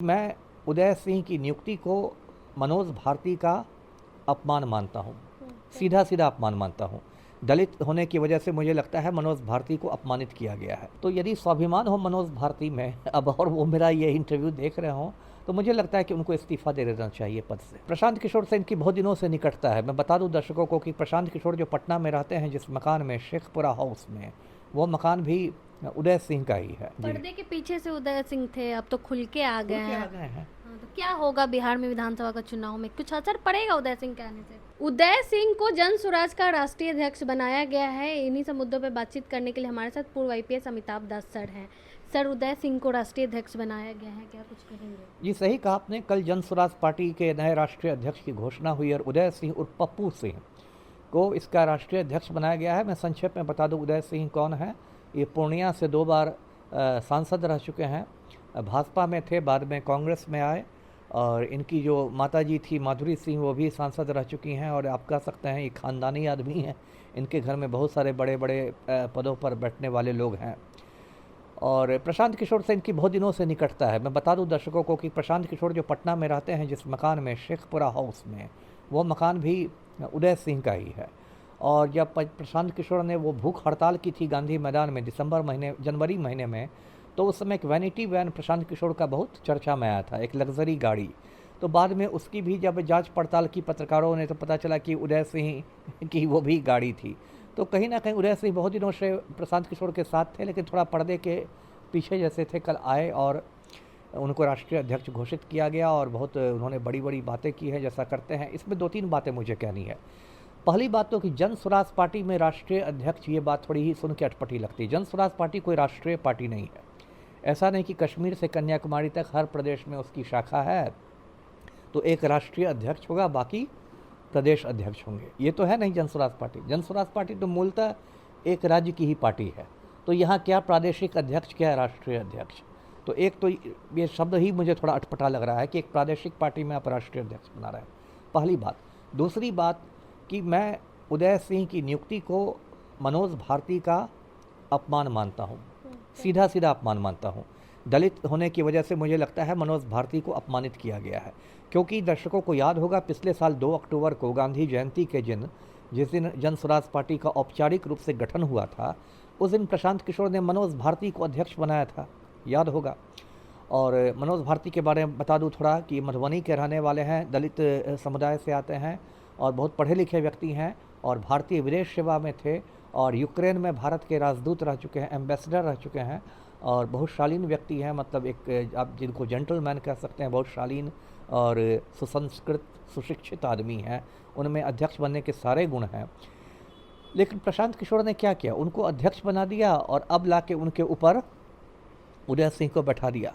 मैं उदय सिंह की नियुक्ति को मनोज भारती का अपमान मानता हूँ। सीधा सीधा अपमान मानता हूँ। दलित होने की वजह से मुझे लगता है मनोज भारती को अपमानित किया गया है। तो यदि स्वाभिमान हो मनोज भारती में अब और वो मेरा ये इंटरव्यू देख रहे हों तो मुझे लगता है कि उनको इस्तीफा दे देना चाहिए पद से। प्रशांत किशोर से इनकी बहुत दिनों से निकटता है। मैं बता दूं दर्शकों को कि प्रशांत किशोर जो पटना में रहते हैं जिस मकान में, शेखपुरा हाउस में, वो मकान भी उदय सिंह का ही है। पर्दे के पीछे से उदय सिंह थे, अब तो खुल के आ गए हैं। हैं। हाँ, तो क्या होगा बिहार में विधानसभा का चुनाव में? कुछ असर पड़ेगा उदय सिंह के आने से? उदय सिंह को जन स्वराज का राष्ट्रीय अध्यक्ष बनाया गया है। इन्हीं सब मुद्दों पर बातचीत करने के लिए हमारे साथ पूर्व आईपीएस अमिताभ दास सर हैं। सर, उदय सिंह को राष्ट्रीय अध्यक्ष बनाया गया है, क्या कुछ कहेंगे? जी सही कहा आपने। कल जन स्वराज पार्टी के नए राष्ट्रीय अध्यक्ष की घोषणा हुई और उदय सिंह उर्फ पप्पू सिंह को इसका राष्ट्रीय अध्यक्ष बनाया गया है। मैं संक्षेप में बता दूं उदय सिंह कौन है। ये पूर्णिया से 2 बार सांसद रह चुके हैं। भाजपा में थे, बाद में कांग्रेस में आए और इनकी जो माताजी थी माधुरी सिंह वो भी सांसद रह चुकी हैं और आप कह सकते हैं ये खानदानी आदमी हैं। इनके घर में बहुत सारे बड़े बड़े पदों पर बैठने वाले लोग हैं और प्रशांत किशोर से इनकी बहुत दिनों से निकटता है। मैं बता दूं दर्शकों को कि प्रशांत किशोर जो पटना में रहते हैं जिस मकान में, शेखपुरा हाउस में, वो मकान भी उदय सिंह का ही है। और जब प्रशांत किशोर ने वो भूख हड़ताल की थी गांधी मैदान में जनवरी महीने में, तो उस समय एक वैनिटी वैन प्रशांत किशोर का बहुत चर्चा में आया था, एक लग्जरी गाड़ी। तो बाद में उसकी भी जब जांच पड़ताल की पत्रकारों ने तो पता चला कि उदय सिंह की वो भी गाड़ी थी। तो कहीं ना कहीं उदय सिंह बहुत दिनों से प्रशांत किशोर के साथ थे, लेकिन थोड़ा पर्दे के पीछे जैसे थे। कल आए और उनको राष्ट्रीय अध्यक्ष घोषित किया गया और बहुत उन्होंने बड़ी बड़ी बातें की हैं, जैसा करते हैं। इसमें 2-3 बातें मुझे कहनी है। पहली बात तो कि जन स्वराज पार्टी में राष्ट्रीय अध्यक्ष, ये बात थोड़ी ही सुन के अटपटी लगती है। जन स्वराज पार्टी कोई राष्ट्रीय पार्टी नहीं है। ऐसा नहीं कि कश्मीर से कन्याकुमारी तक हर प्रदेश में उसकी शाखा है तो एक राष्ट्रीय अध्यक्ष होगा, बाकी प्रदेश अध्यक्ष होंगे। ये तो है नहीं जन स्वराज पार्टी। जन स्वराज पार्टी तो मूलतः एक राज्य की ही पार्टी है। तो यहाँ क्या प्रादेशिक अध्यक्ष, क्या राष्ट्रीय अध्यक्ष? तो एक तो ये शब्द ही मुझे थोड़ा अटपटा लग रहा है कि एक प्रादेशिक पार्टी में आप राष्ट्रीय अध्यक्ष बना रहे हैं। पहली बात। दूसरी बात कि मैं उदय सिंह की नियुक्ति को मनोज भारती का अपमान मानता हूँ। सीधा सीधा अपमान मानता हूँ। दलित होने की वजह से मुझे लगता है मनोज भारती को अपमानित किया गया है। क्योंकि दर्शकों को याद होगा पिछले साल 2 अक्टूबर को गांधी जयंती के जिस दिन जन स्वराज पार्टी का औपचारिक रूप से गठन हुआ था, उस दिन प्रशांत किशोर ने मनोज भारती को अध्यक्ष बनाया था, याद होगा। और मनोज भारती के बारे में बता दूं थोड़ा कि मधुबनी के रहने वाले हैं, दलित समुदाय से आते हैं और बहुत पढ़े लिखे व्यक्ति हैं और भारतीय विदेश सेवा में थे और यूक्रेन में भारत के राजदूत रह चुके हैं, एम्बेसडर रह चुके हैं और बहुत शालीन व्यक्ति हैं। मतलब एक आप जिनको जेंटलमैन कह सकते हैं, बहुत शालीन और सुसंस्कृत सुशिक्षित आदमी हैं। उनमें अध्यक्ष बनने के सारे गुण हैं। लेकिन प्रशांत किशोर ने क्या किया, उनको अध्यक्ष बना दिया और अब लाके उनके ऊपर उदय सिंह को बैठा दिया।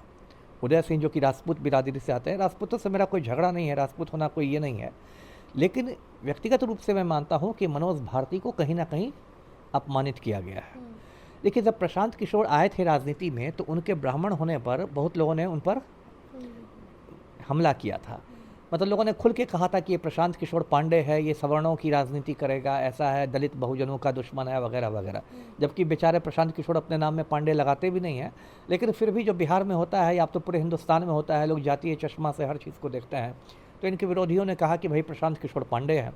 उदय सिंह जो कि राजपूत बिरादरी से आते हैं। राजपूतों से मेरा कोई झगड़ा नहीं है, राजपूत होना कोई ये नहीं है, लेकिन व्यक्तिगत रूप से मैं मानता हूँ कि मनोज भारती को कहीं ना कहीं अपमानित किया गया है। देखिए, जब प्रशांत किशोर आए थे राजनीति में तो उनके ब्राह्मण होने पर बहुत लोगों ने उन पर हमला किया था। मतलब लोगों ने खुल के कहा था कि ये प्रशांत किशोर पांडे है, ये सवर्णों की राजनीति करेगा, ऐसा है, दलित बहुजनों का दुश्मन है, वगैरह वगैरह। जबकि बेचारे प्रशांत किशोर अपने नाम में पांडे लगाते भी नहीं हैं, लेकिन फिर भी जो बिहार में होता है या तो पूरे हिंदुस्तान में होता है, लोग जातीय चश्मा से हर चीज़ को देखते हैं। तो इनके विरोधियों ने कहा कि भाई प्रशांत किशोर पांडे हैं।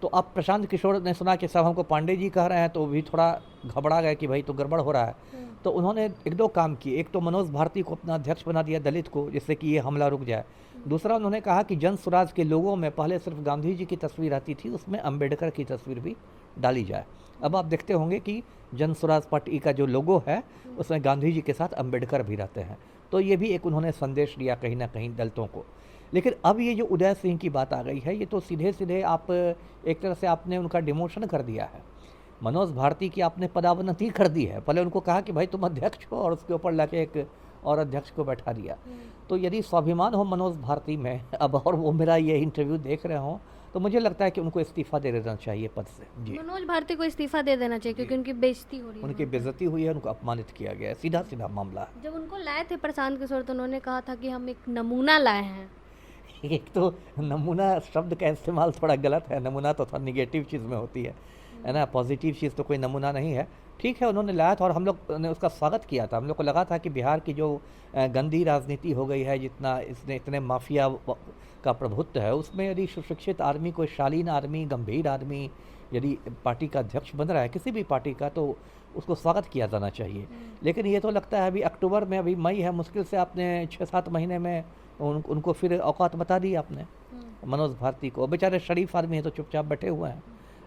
तो अब प्रशांत किशोर ने सुना कि सब हमको पांडे जी कह रहे हैं तो भी थोड़ा घबरा गए कि भाई तो गड़बड़ हो रहा है। तो उन्होंने 1-2 काम किए। एक तो मनोज भारती को अपना अध्यक्ष बना दिया, दलित को, जिससे कि ये हमला रुक जाए। दूसरा, उन्होंने कहा कि जन स्वराज के लोगों में पहले सिर्फ गांधी जी की तस्वीर आती थी, उसमें अम्बेडकर की तस्वीर भी डाली जाए। अब आप देखते होंगे कि जन स्वराज पार्टी का जो लोगो है उसमें गांधी जी के साथ अम्बेडकर भी रहते हैं। तो ये भी एक उन्होंने संदेश दिया कहीं ना कहीं दलितों को। लेकिन अब ये जो उदय सिंह की बात आ गई है, ये तो सीधे सीधे आप एक तरह से आपने उनका डिमोशन कर दिया है। मनोज भारती की आपने पदावनति कर दी है। पहले उनको कहा कि भाई तुम अध्यक्ष हो और उसके ऊपर लाके एक और अध्यक्ष को बैठा दिया। तो यदि स्वाभिमान हो मनोज भारती में अब और वो मेरा ये इंटरव्यू देख रहे हो तो मुझे लगता है कि उनको इस्तीफा दे देना चाहिए पद से। जी, मनोज भारती को इस्तीफा दे देना चाहिए क्योंकि उनकी बेइज्जती हो रही है। उनकी बेइज्जती हुई है, उनको अपमानित किया गया है, सीधा सीधा मामला है। जब उनको लाए थे प्रशांत किशोर तो उन्होंने कहा था कि हम एक नमूना लाए हैं। एक तो नमूना शब्द का इस्तेमाल थोड़ा गलत है। नमूना तो थोड़ा निगेटिव चीज़ में होती है ना। पॉजिटिव चीज़ तो कोई नमूना नहीं है। ठीक है, उन्होंने लाया था और हम लोग ने उसका स्वागत किया था। हम लोग को लगा था कि बिहार की जो गंदी राजनीति हो गई है, जितना इसने इतने माफिया का प्रभुत्व है, उसमें यदि सुशिक्षित आदमी, कोई शालीन आदमी, गंभीर आदमी यदि पार्टी का अध्यक्ष बन रहा है किसी भी पार्टी का, तो उसको स्वागत किया जाना चाहिए। लेकिन ये तो लगता है अभी अक्टूबर में, अभी मई है, मुश्किल से आपने 6-7 महीने में उनको फिर औकात बता दी आपने, मनोज भारती को। बेचारे शरीफ आदमी है तो चुपचाप बैठे हुए हैं,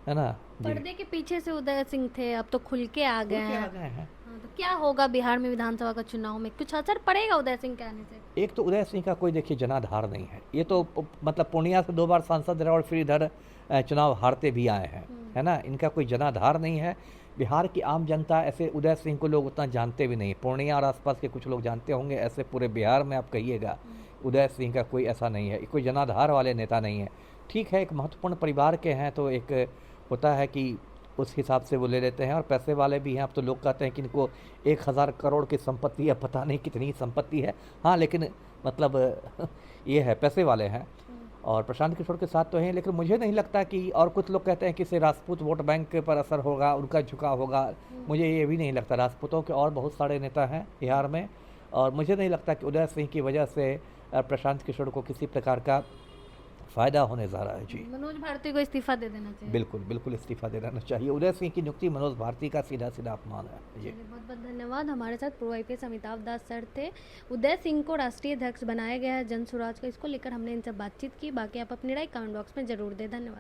है ना जी। पर्दे के पीछे से उदय सिंह थे, अब तो खुल के आ गए खुल के आ हैं। गए हैं। हाँ, तो क्या होगा बिहार में विधानसभा का चुनाव में, कुछ असर पड़ेगा उदय सिंह के आने से? एक तो उदय सिंह का कोई देखिए जनाधार नहीं है। ये तो मतलब पूर्णिया से 2 बार सांसद रहे और फिर इधर चुनाव हारते भी आए हैं, है ना। इनका कोई जनाधार नहीं है। बिहार की आम जनता ऐसे उदय सिंह को लोग उतना जानते भी नहीं। पूर्णिया और आसपास के कुछ लोग जानते होंगे, ऐसे पूरे बिहार में आप कहिएगा उदय सिंह का कोई ऐसा नहीं है, कोई जनाधार वाले नेता नहीं है। ठीक है, एक महत्वपूर्ण परिवार के हैं तो एक होता है कि उस हिसाब से वो ले लेते हैं, और पैसे वाले भी हैं। अब तो लोग कहते हैं कि इनको 1000 करोड़ की संपत्ति है, पता नहीं कितनी संपत्ति है। हाँ, लेकिन मतलब ये है, पैसे वाले हैं और प्रशांत किशोर के साथ तो हैं। लेकिन मुझे नहीं लगता कि, और कुछ लोग कहते हैं कि इससे राजपूत वोट बैंक पर असर होगा, उनका झुकाव होगा। मुझे ये भी नहीं लगता। राजपूतों के और बहुत सारे नेता हैं बिहार में, और मुझे नहीं लगता कि उदय सिंह की वजह से प्रशांत किशोर को किसी प्रकार का फ़ायदा होने जा रहा है जी। मनोज भारती को इस्तीफा दे देना चाहिए। बिल्कुल बिल्कुल इस्तीफा दे देना चाहिए। उदय सिंह की नियुक्ति मनोज भारती का सीधा सीधा अपमान है जी। बहुत बहुत धन्यवाद। हमारे साथ पूर्व आईपीएस अमिताभ दास सर थे। उदय सिंह को राष्ट्रीय अध्यक्ष बनाया गया है जन स्वराज का, इसको लेकर हमने इनसे बातचीत की। बाकी आप अपनी राय कमेंट बॉक्स में जरूर दें। धन्यवाद।